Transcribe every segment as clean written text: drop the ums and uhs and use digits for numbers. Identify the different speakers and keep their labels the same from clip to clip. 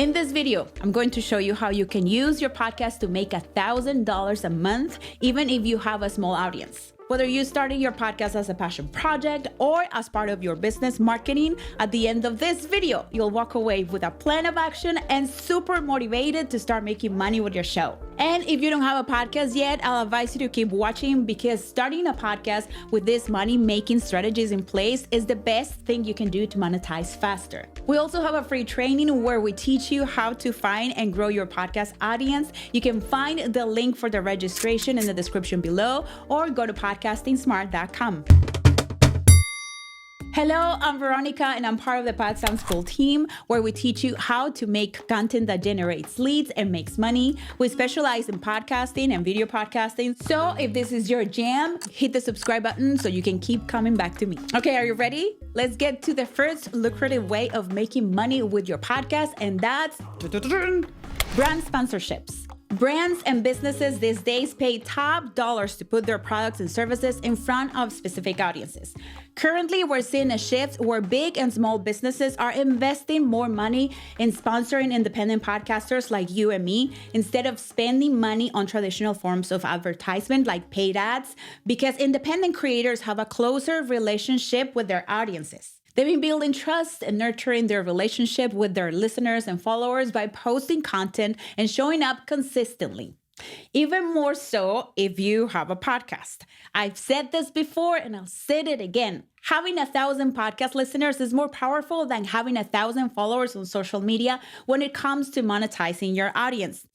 Speaker 1: In this video, I'm going to show you how you can use your podcast to make $1,000 a month, even if you have a small audience. Whether you started your podcast as a passion project or as part of your business marketing, at the end of this video, you'll walk away with a plan of action and super motivated to start making money with your show. And if you don't have a podcast yet, I'll advise you to keep watching because starting a podcast with these money-making strategies in place is the best thing you can do to monetize faster. We also have a free training where we teach you how to find and grow your podcast audience. You can find the link for the registration in the description below or go to podcastingsmart.com. Hello, I'm Veronica and I'm part of the Pod Sound School team where we teach you how to make content that generates leads and makes money. We specialize in podcasting and video podcasting. So if this is your jam, hit the subscribe button so you can keep coming back to me. Okay, are you ready? Let's get to the first lucrative way of making money with your podcast, and that's brand sponsorships. Brands and businesses these days pay top dollars to put their products and services in front of specific audiences. Currently, we're seeing a shift where big and small businesses are investing more money in sponsoring independent podcasters like you and me instead of spending money on traditional forms of advertisement like paid ads, because independent creators have a closer relationship with their audiences. They've been building trust and nurturing their relationship with their listeners and followers by posting content and showing up consistently. Even more so if you have a podcast. I've said this before and I'll say it again. Having 1,000 podcast listeners is more powerful than having 1,000 followers on social media when it comes to monetizing your audience.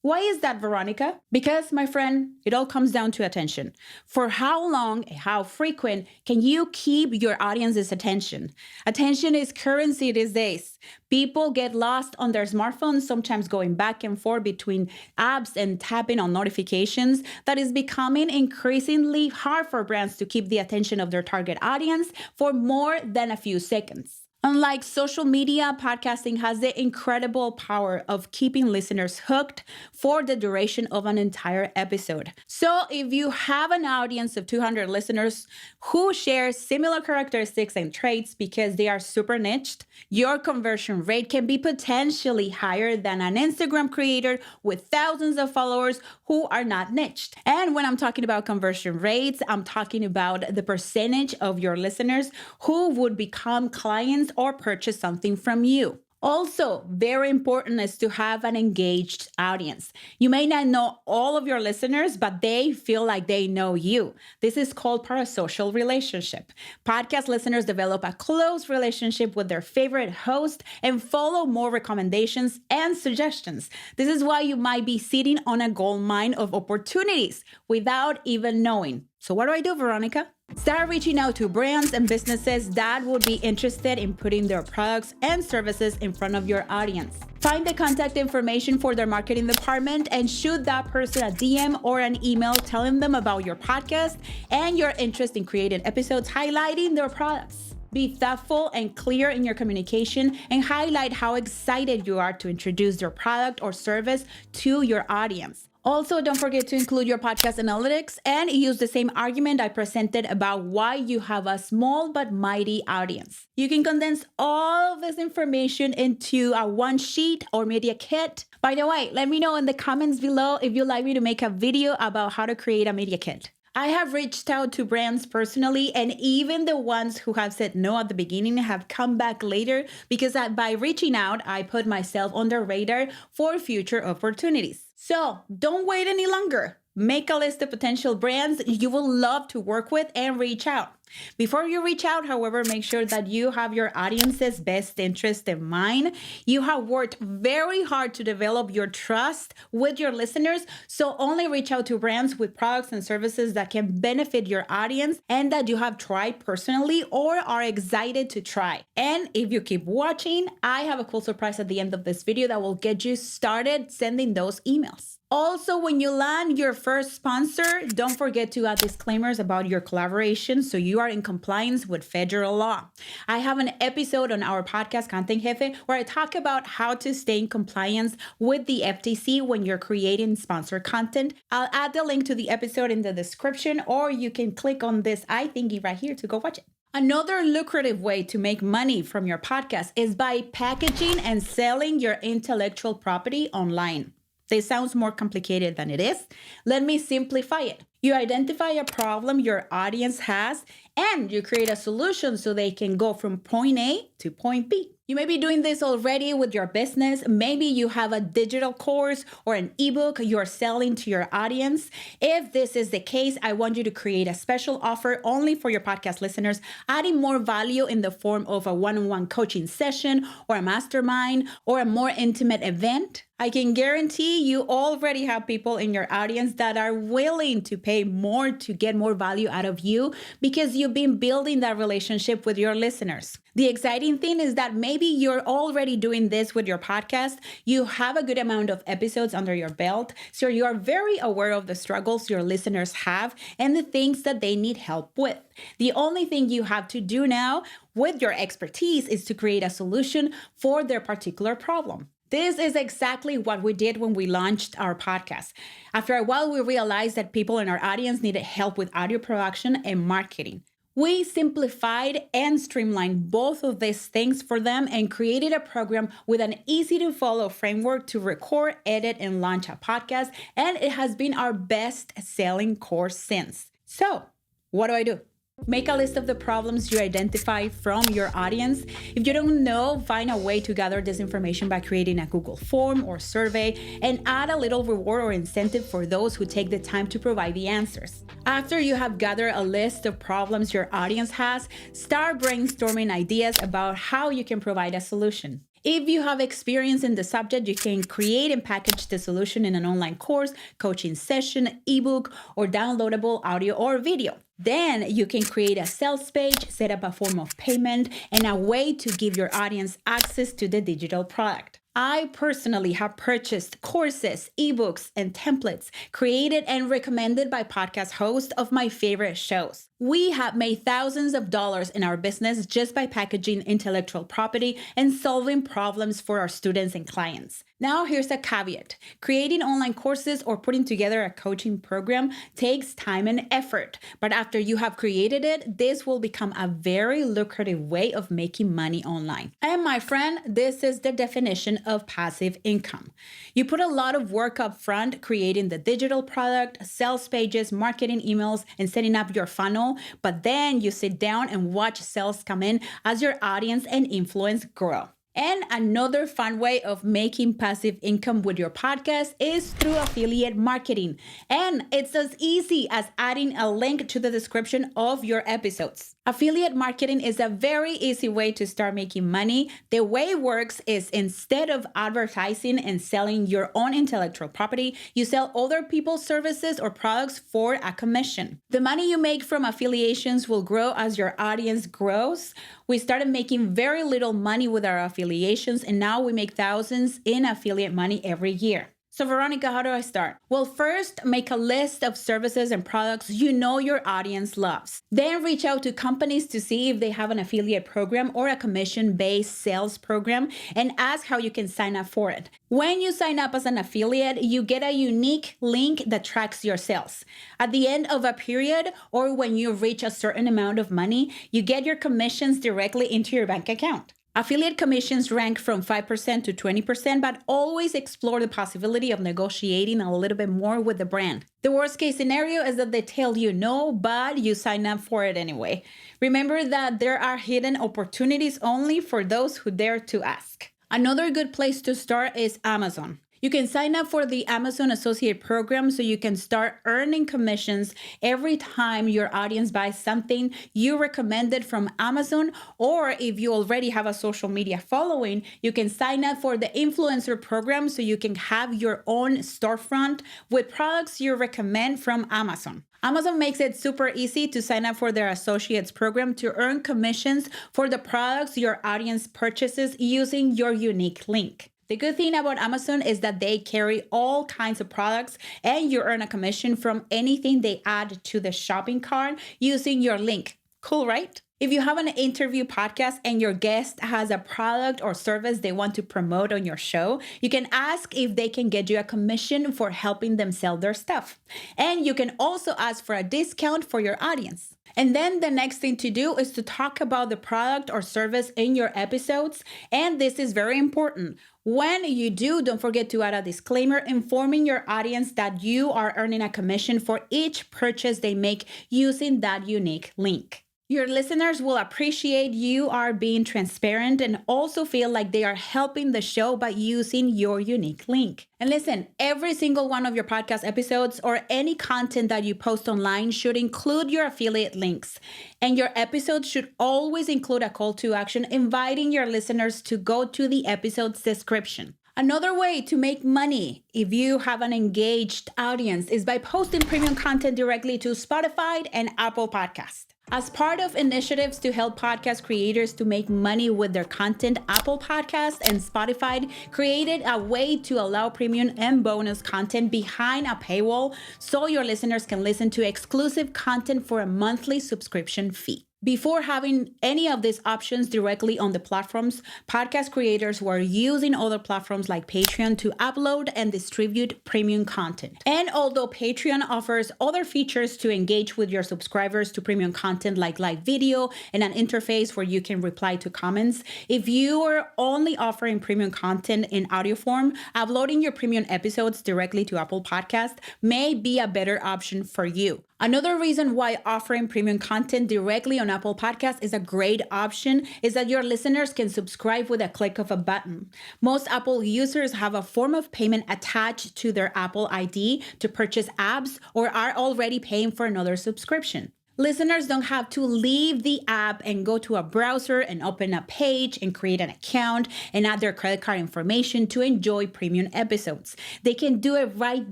Speaker 1: Why is that, Veronica? Because, my friend, it all comes down to attention. For how long and how frequent can you keep your audience's attention? Attention is currency these days. People get lost on their smartphones, sometimes going back and forth between apps and tapping on notifications. That is becoming increasingly hard for brands to keep the attention of their target audience for more than a few seconds. Unlike social media, podcasting has the incredible power of keeping listeners hooked for the duration of an entire episode. So if you have an audience of 200 listeners who share similar characteristics and traits because they are super niched, your conversion rate can be potentially higher than an Instagram creator with thousands of followers who are not niched. And when I'm talking about conversion rates, I'm talking about the percentage of your listeners who would become clients or purchase something from you. Also, very important is to have an engaged audience. You may not know all of your listeners, but they feel like they know you. This is called parasocial relationship. Podcast listeners develop a close relationship with their favorite host and follow more recommendations and suggestions. This is why you might be sitting on a gold mine of opportunities without even knowing. So what do I do, Veronica? Start reaching out to brands and businesses that would be interested in putting their products and services in front of your audience. Find the contact information for their marketing department and shoot that person a DM or an email telling them about your podcast and your interest in creating episodes highlighting their products. Be thoughtful and clear in your communication and highlight how excited you are to introduce your product or service to your audience. Also, don't forget to include your podcast analytics and use the same argument I presented about why you have a small but mighty audience. You can condense all of this information into a one sheet or media kit. By the way, let me know in the comments below if you'd like me to make a video about how to create a media kit. I have reached out to brands personally, and even the ones who have said no at the beginning have come back later because by reaching out, I put myself on their radar for future opportunities. So don't wait any longer. Make a list of potential brands you will love to work with and reach out. Before you reach out, however, make sure that you have your audience's best interest in mind. You have worked very hard to develop your trust with your listeners, so only reach out to brands with products and services that can benefit your audience and that you have tried personally or are excited to try. And if you keep watching, I have a cool surprise at the end of this video that will get you started sending those emails. Also, when you land your first sponsor, don't forget to add disclaimers about your collaboration so you are in compliance with federal law. I have an episode on our podcast, Content Jefe, where I talk about how to stay in compliance with the FTC when you're creating sponsored content. I'll add the link to the episode in the description, or you can click on this eye thingy right here to go watch it. Another lucrative way to make money from your podcast is by packaging and selling your intellectual property online. This sounds more complicated than it is. Let me simplify it. You identify a problem your audience has and you create a solution so they can go from point A to point B. You may be doing this already with your business. Maybe you have a digital course or an ebook you're selling to your audience. If this is the case, I want you to create a special offer only for your podcast listeners, adding more value in the form of a one-on-one coaching session or a mastermind or a more intimate event. I can guarantee you already have people in your audience that are willing to pay more to get more value out of you because you've been building that relationship with your listeners. The exciting thing is that maybe you're already doing this with your podcast. You have a good amount of episodes under your belt, so you are very aware of the struggles your listeners have and the things that they need help with. The only thing you have to do now with your expertise is to create a solution for their particular problem. This is exactly what we did when we launched our podcast. After a while, we realized that people in our audience needed help with audio production and marketing. We simplified and streamlined both of these things for them and created a program with an easy-to-follow framework to record, edit, and launch a podcast, and it has been our best-selling course since. So, what do? Make a list of the problems you identify from your audience. If you don't know, find a way to gather this information by creating a Google form or survey and add a little reward or incentive for those who take the time to provide the answers. After you have gathered a list of problems your audience has, start brainstorming ideas about how you can provide a solution. If you have experience in the subject, you can create and package the solution in an online course, coaching session, ebook, or downloadable audio or video. Then you can create a sales page, set up a form of payment, and a way to give your audience access to the digital product. I personally have purchased courses, ebooks, and templates created and recommended by podcast hosts of my favorite shows. We have made thousands of dollars in our business just by packaging intellectual property and solving problems for our students and clients. Now, here's a caveat. Creating online courses or putting together a coaching program takes time and effort. But after you have created it, this will become a very lucrative way of making money online. And my friend, this is the definition of passive income. You put a lot of work up front creating the digital product, sales pages, marketing emails, and setting up your funnel. But then you sit down and watch sales come in as your audience and influence grow. And another fun way of making passive income with your podcast is through affiliate marketing. And it's as easy as adding a link to the description of your episodes. Affiliate marketing is a very easy way to start making money. The way it works is instead of advertising and selling your own intellectual property, you sell other people's services or products for a commission. The money you make from affiliations will grow as your audience grows. We started making very little money with our affiliations, and now we make thousands in affiliate money every year. So Veronica, how do I start? Well, first, make a list of services and products you know your audience loves. Then reach out to companies to see if they have an affiliate program or a commission-based sales program and ask how you can sign up for it. When you sign up as an affiliate, you get a unique link that tracks your sales. At the end of a period or when you reach a certain amount of money, you get your commissions directly into your bank account. Affiliate commissions rank from 5% to 20%, but always explore the possibility of negotiating a little bit more with the brand. The worst case scenario is that they tell you no, but you sign up for it anyway. Remember that there are hidden opportunities only for those who dare to ask. Another good place to start is Amazon. You can sign up for the Amazon Associate Program so you can start earning commissions every time your audience buys something you recommended from Amazon, or if you already have a social media following, you can sign up for the Influencer Program so you can have your own storefront with products you recommend from Amazon. Amazon makes it super easy to sign up for their Associates Program to earn commissions for the products your audience purchases using your unique link. The good thing about Amazon is that they carry all kinds of products and you earn a commission from anything they add to the shopping cart using your link. Cool, right? If you have an interview podcast and your guest has a product or service they want to promote on your show, you can ask if they can get you a commission for helping them sell their stuff. And you can also ask for a discount for your audience. And then the next thing to do is to talk about the product or service in your episodes. And this is very important. When you do, don't forget to add a disclaimer informing your audience that you are earning a commission for each purchase they make using that unique link. Your listeners will appreciate you are being transparent and also feel like they are helping the show by using your unique link. And listen, every single one of your podcast episodes or any content that you post online should include your affiliate links. And your episodes should always include a call to action inviting your listeners to go to the episode's description. Another way to make money if you have an engaged audience is by posting premium content directly to Spotify and Apple Podcasts. As part of initiatives to help podcast creators to make money with their content, Apple Podcasts and Spotify created a way to allow premium and bonus content behind a paywall so your listeners can listen to exclusive content for a monthly subscription fee. Before having any of these options directly on the platforms, podcast creators were using other platforms like Patreon to upload and distribute premium content. And although Patreon offers other features to engage with your subscribers to premium content like live video and an interface where you can reply to comments, if you are only offering premium content in audio form, uploading your premium episodes directly to Apple Podcast may be a better option for you. Another reason why offering premium content directly on Apple Podcasts is a great option is that your listeners can subscribe with a click of a button. Most Apple users have a form of payment attached to their Apple ID to purchase apps or are already paying for another subscription. Listeners don't have to leave the app and go to a browser and open a page and create an account and add their credit card information to enjoy premium episodes. They can do it right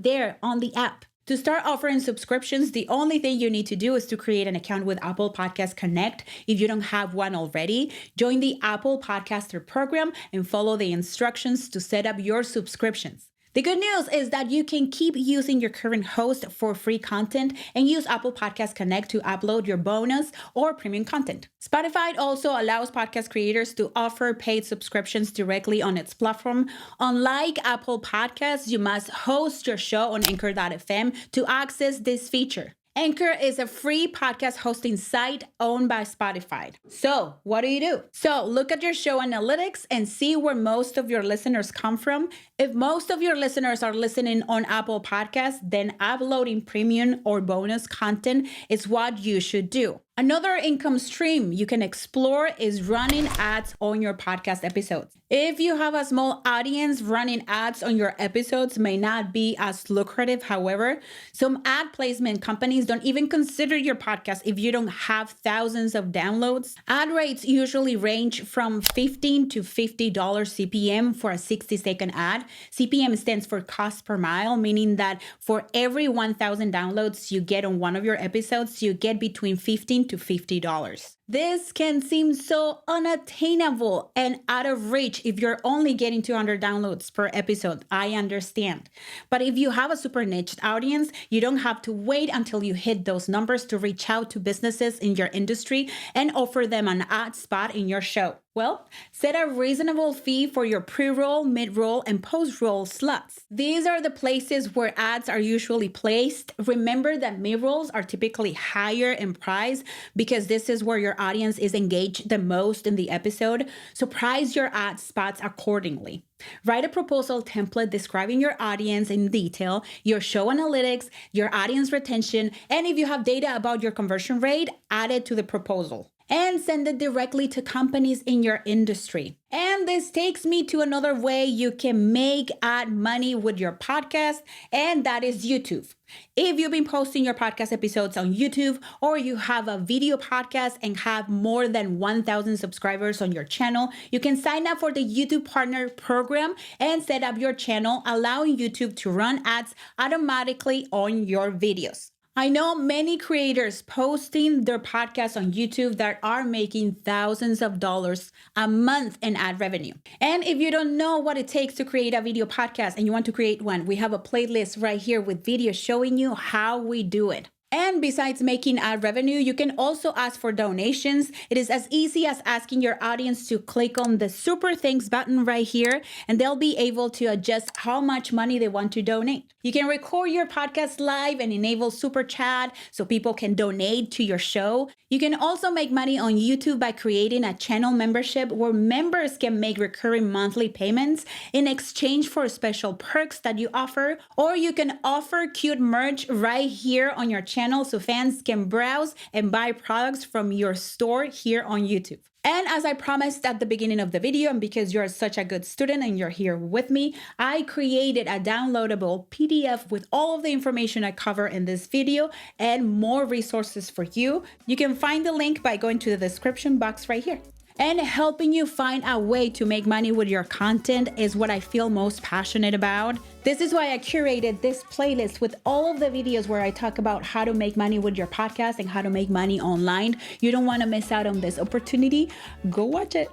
Speaker 1: there on the app. To start offering subscriptions, the only thing you need to do is to create an account with Apple Podcast Connect. If you don't have one already, join the Apple Podcaster program and follow the instructions to set up your subscriptions. The good news is that you can keep using your current host for free content and use Apple Podcast Connect to upload your bonus or premium content. Spotify also allows podcast creators to offer paid subscriptions directly on its platform. Unlike Apple Podcasts, you must host your show on Anchor.fm to access this feature. Anchor is a free podcast hosting site owned by Spotify. So what do? So look at your show analytics and see where most of your listeners come from. If most of your listeners are listening on Apple Podcasts, then uploading premium or bonus content is what you should do. Another income stream you can explore is running ads on your podcast episodes. If you have a small audience, running ads on your episodes may not be as lucrative. However, some ad placement companies don't even consider your podcast if you don't have thousands of downloads. Ad rates usually range from $15 to $50 CPM for a 60-second ad. CPM stands for cost per mile, meaning that for every 1,000 downloads you get on one of your episodes, you get between $15 to $50. This can seem so unattainable and out of reach if you're only getting 200 downloads per episode. I understand. But if you have a super niche audience, you don't have to wait until you hit those numbers to reach out to businesses in your industry and offer them an ad spot in your show. Well, set a reasonable fee for your pre-roll, mid-roll, and post-roll slots. These are the places where ads are usually placed. Remember that mid-rolls are typically higher in price because this is where your audience is engaged the most in the episode. So price your ad spots accordingly. Write a proposal template describing your audience in detail, your show analytics, your audience retention, and if you have data about your conversion rate, add it to the proposal. And send it directly to companies in your industry. And this takes me to another way you can make ad money with your podcast, and that is YouTube. If you've been posting your podcast episodes on YouTube, or you have a video podcast and have more than 1,000 subscribers on your channel, you can sign up for the YouTube Partner Program and set up your channel, allowing YouTube to run ads automatically on your videos. I know many creators posting their podcasts on YouTube that are making thousands of dollars a month in ad revenue. And if you don't know what it takes to create a video podcast and you want to create one, we have a playlist right here with videos showing you how we do it. And besides making ad revenue, you can also ask for donations. It is as easy as asking your audience to click on the super thanks button right here, and they'll be able to adjust how much money they want to donate. You can record your podcast live and enable super chat so people can donate to your show. You can also make money on YouTube by creating a channel membership where members can make recurring monthly payments in exchange for special perks that you offer, or you can offer cute merch right here on your channel so fans can browse and buy products from your store here on YouTube. And as I promised at the beginning of the video, and because you're such a good student and you're here with me, I created a downloadable PDF with all of the information I cover in this video and more resources for you. You can find the link by going to the description box right here. And helping you find a way to make money with your content is what I feel most passionate about. This is why I curated this playlist with all of the videos where I talk about how to make money with your podcast and how to make money online. You don't want to miss out on this opportunity. Go watch it.